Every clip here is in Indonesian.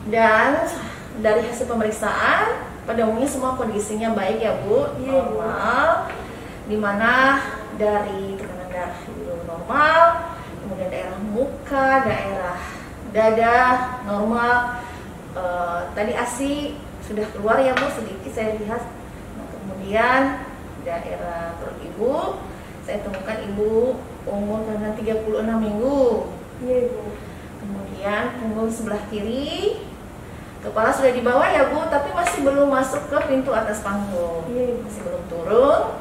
Dan dari hasil pemeriksaan pada umumnya semua kondisinya baik ya Bu, normal. Dimana dari tekanan darah Ibu normal, kemudian daerah muka, daerah dada normal. Tadi ASI sudah keluar ya Bu, sedikit saya lihat. Nah, kemudian daerah perut Ibu, saya temukan Ibu umur karena 36 minggu. Iya Ibu. Kemudian punggung sebelah kiri, kepala sudah di bawah ya Bu, tapi masih belum masuk ke pintu atas panggung, masih belum turun.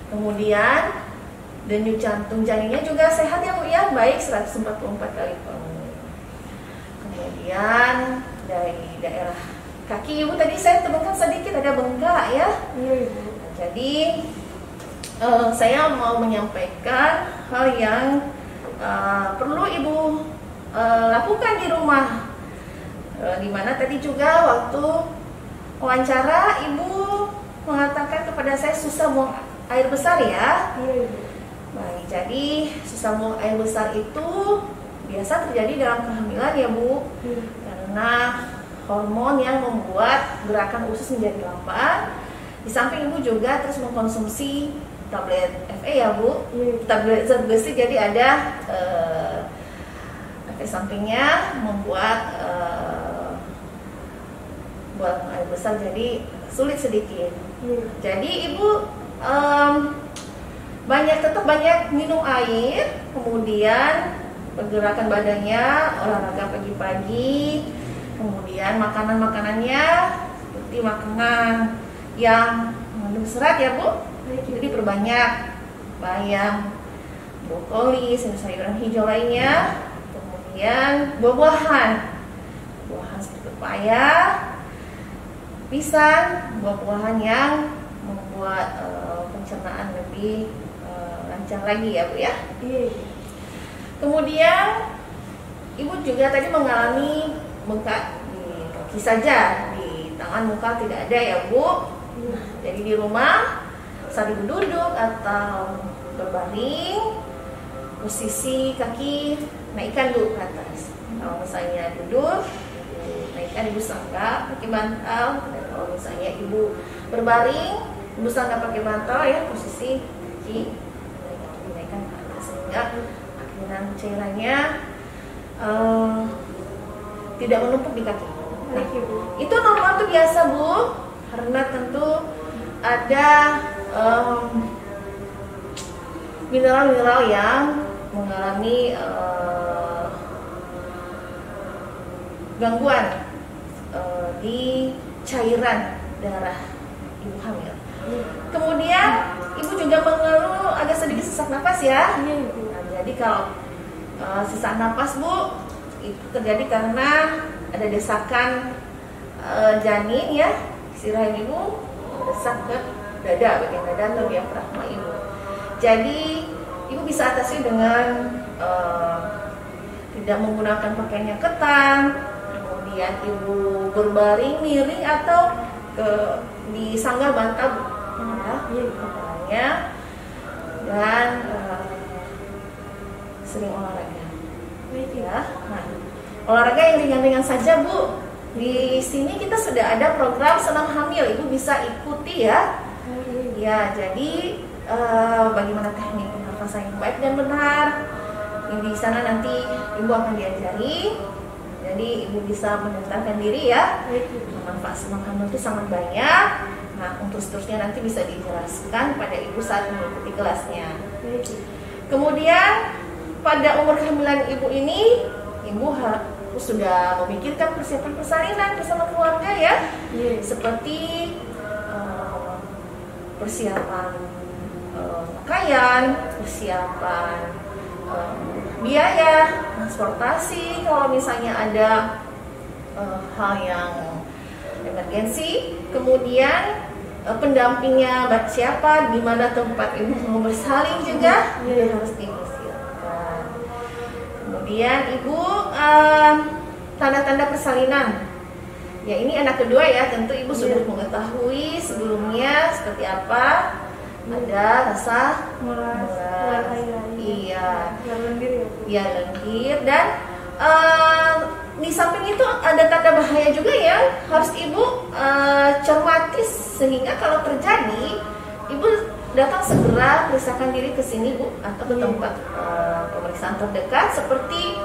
Kemudian denyut jantung janinnya juga sehat ya Bu ya, baik 144 kali per menit. Kemudian dari daerah kaki Ibu tadi saya temukan sedikit ada bengkak ya. Iya Ibu. Nah, jadi saya mau menyampaikan hal yang perlu Ibu lakukan di rumah. Dimana tadi juga waktu wawancara Ibu mengatakan kepada saya susah buang air besar ya. Iya Ibu. Baik, jadi susah buang air besar itu biasa terjadi dalam kehamilan ya Bu, karena hormon yang membuat gerakan usus menjadi lambat. Di samping Ibu juga terus mengkonsumsi tablet FE ya Bu, tablet zat besi, jadi ada efek sampingnya membuat buang air besar jadi sulit sedikit. Jadi Ibu tetap banyak minum air, kemudian pergerakan badannya, olahraga pagi-pagi, kemudian makanan-makanannya seperti makanan yang mengandung serat ya Bu. Jadi perbanyak bayam, brokoli, sayur-sayuran hijau lainnya, kemudian buah-buahan seperti pepaya, pisang, buah-buahan yang membuat pencernaan lebih lancar lagi ya Bu ya. Kemudian Ibu juga tadi mengalami bengkak di kaki saja, di tangan muka tidak ada ya Bu. Jadi di rumah saat Ibu duduk atau berbaring, posisi kaki naikkan dulu ke atas. Kalau misalnya duduk, naikkan Ibu sangga pakai bantal. Dan kalau misalnya Ibu berbaring, Ibu sangga pakai bantal ya, posisi kaki dinaikkan ke atas sehingga akiran cairannya tidak menumpuk di kaki. Nah, itu normal tuh biasa Bu, karena tentu ada mineral-mineral yang mengalami gangguan di cairan darah Ibu hamil. Kemudian Ibu juga mengeluh agak sedikit sesak napas ya. Nah, jadi kalau sesak napas Bu itu terjadi karena ada desakan janin ya, isi rahim Ibu desak ke dada, bagian dada atau diafragma Ibu. Jadi Ibu bisa atasi dengan tidak menggunakan pakaian yang ketat, kemudian Ibu berbaring miring atau di sangga bantal ya, dan sering olahraga ya. Nah, olahraga yang ringan-ringan saja Bu. Di sini kita sudah ada program senam hamil, Ibu bisa ikuti ya. Ya, jadi bagaimana teknik pernafasan yang baik dan benar. Di sana nanti Ibu akan diajari. Jadi Ibu bisa mendaftarkan diri ya. Manfaat senam hamil itu sangat banyak. Nah, untuk seterusnya nanti bisa dijelaskan pada Ibu saat mengikuti kelasnya. Kemudian pada umur kehamilan Ibu ini, Ibu sudah memikirkan persiapan persalinan bersama keluarga ya, seperti persiapan pakaian, persiapan biaya transportasi kalau misalnya ada hal yang emergensi, kemudian pendampingnya siapa, di mana tempat Ibu mau bersalin juga harus dipersiapkan. Kemudian Ibu tanda-tanda persalinan. Ya, ini anak kedua ya, tentu Ibu sudah mengetahui sebelumnya seperti apa. Ada rasa mulas, iya, lendir dan di samping itu ada tanda bahagia bahaya juga yang harus ibu cermati, sehingga kalau terjadi ibu datang segera periksakan diri ke sini bu, atau ke tempat pemeriksaan terdekat seperti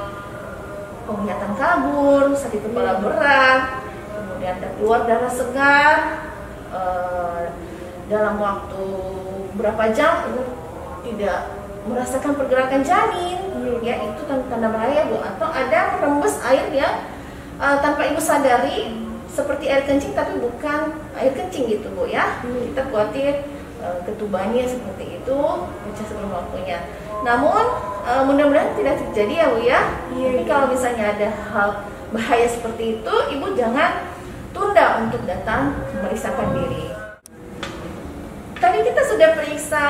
penglihatan kabur, sakit kepala berat, kemudian keluar darah segar dalam waktu berapa jam ibu tidak merasakan pergerakan janin, ya itu tanda bahaya bu. Atau ada merembes air yang tanpa ibu sadari seperti air kencing tapi bukan air kencing gitu bu ya. Kita khawatir ketubannya seperti itu pecah sebelum waktunya. Namun mudah-mudahan tidak terjadi ya bu ya. Tapi kalau misalnya ada hal bahaya seperti itu, ibu jangan tunda untuk datang memeriksakan diri. Tadi kita sudah periksa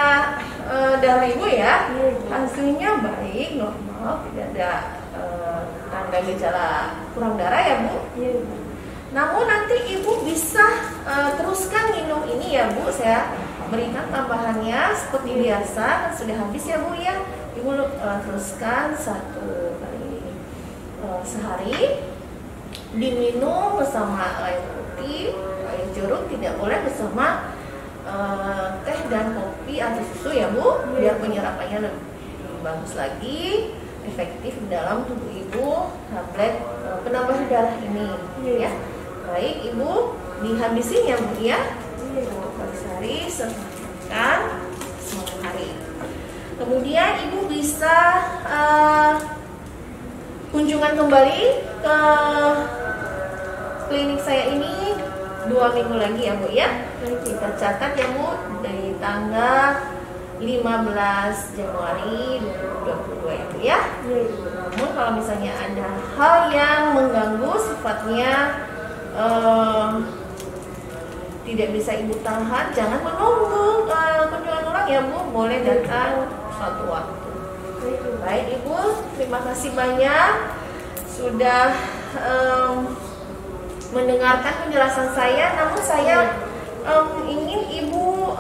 darah ibu ya, hasilnya baik, normal, tidak ada tanda gejala kurang darah ya bu. Namun nanti ibu bisa teruskan minum ini ya bu, saya berikan tambahannya seperti biasa, kan sudah habis ya bu ya. Ibu teruskan 1 kali sehari, diminum bersama air putih, air jeruk, tidak boleh bersama teh dan kopi atau susu ya bu, biar penyerapannya lebih bagus lagi, efektif dalam tubuh ibu tablet penambah darah ini ya. Baik ibu, dihabisin ya bu ya, 1 kali sehari setelah makan hari. Kemudian ibu bisa kunjungan kembali ke klinik saya ini 2 minggu lagi ya bu ya. Kita catat ya bu, dari tanggal 15 Januari 2022 ya bu ya. Namun kalau misalnya ada hal yang mengganggu sifatnya tidak bisa ibu tahan, jangan menunggu kunjungan ulang ya bu, boleh datang suatu waktu. Baik ibu, terima kasih banyak sudah mendengarkan penjelasan saya. Namun saya ingin ibu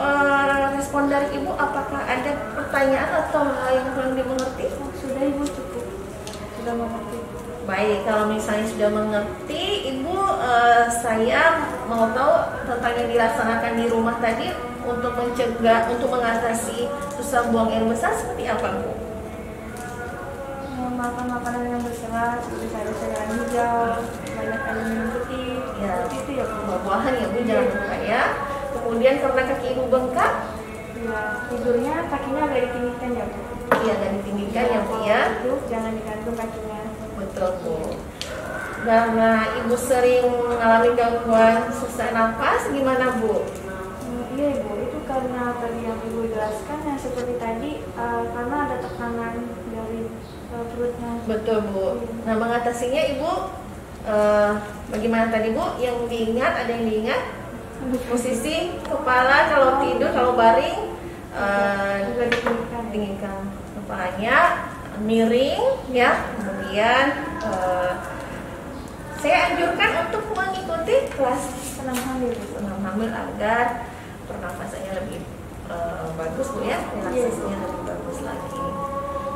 respon dari ibu, apakah ada pertanyaan atau hal yang kurang dimengerti? Sudah ibu, cukup, sudah mengerti. Baik, kalau misalnya sudah mengerti ibu, saya mau tahu tentang yang dilaksanakan di rumah tadi untuk mencegah, untuk mengatasi susah buang air besar seperti apa bu? Makan makanan yang berserat seperti sayur-sayuran hijau, banyak kali minum putih, Ya, itu ya bu. buah-buahan ya bu, jangan lupa ya. Kemudian karena kaki ibu bengkak, Ya, tidurnya kakinya agak ditinggikan ya bu. iya agak ditinggikan ya bu ya. Duduk jangan digantung kakinya. Betul bu. Karena ibu sering mengalami gangguan sesak nafas, gimana bu? Iya ibu, itu karena tadi yang ibu jelaskan yang seperti tadi, karena ada tekanan dari perutnya. Betul bu. Nah mengatasinya ibu bagaimana tadi bu? Yang diingat, ada yang diingat? Posisi kepala kalau tidur, kalau baring Juga ditinggikan. tinggikan kepalanya, miring ya. Kemudian saya anjurkan untuk mengikuti kelas Senam hamil bu. senam hamil agar pernafasannya lebih bagus bu ya, relaksasinya lebih bagus lagi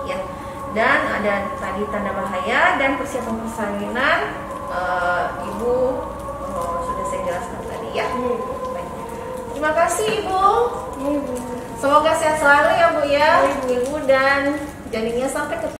ya. Dan ada tadi tanda bahaya dan persiapan persalinan, ibu sudah saya jelaskan tadi ya. Baik. Terima kasih ibu, Iya ibu. semoga sehat selalu ya bu ya, ibu dan janinnya sampai ketemu.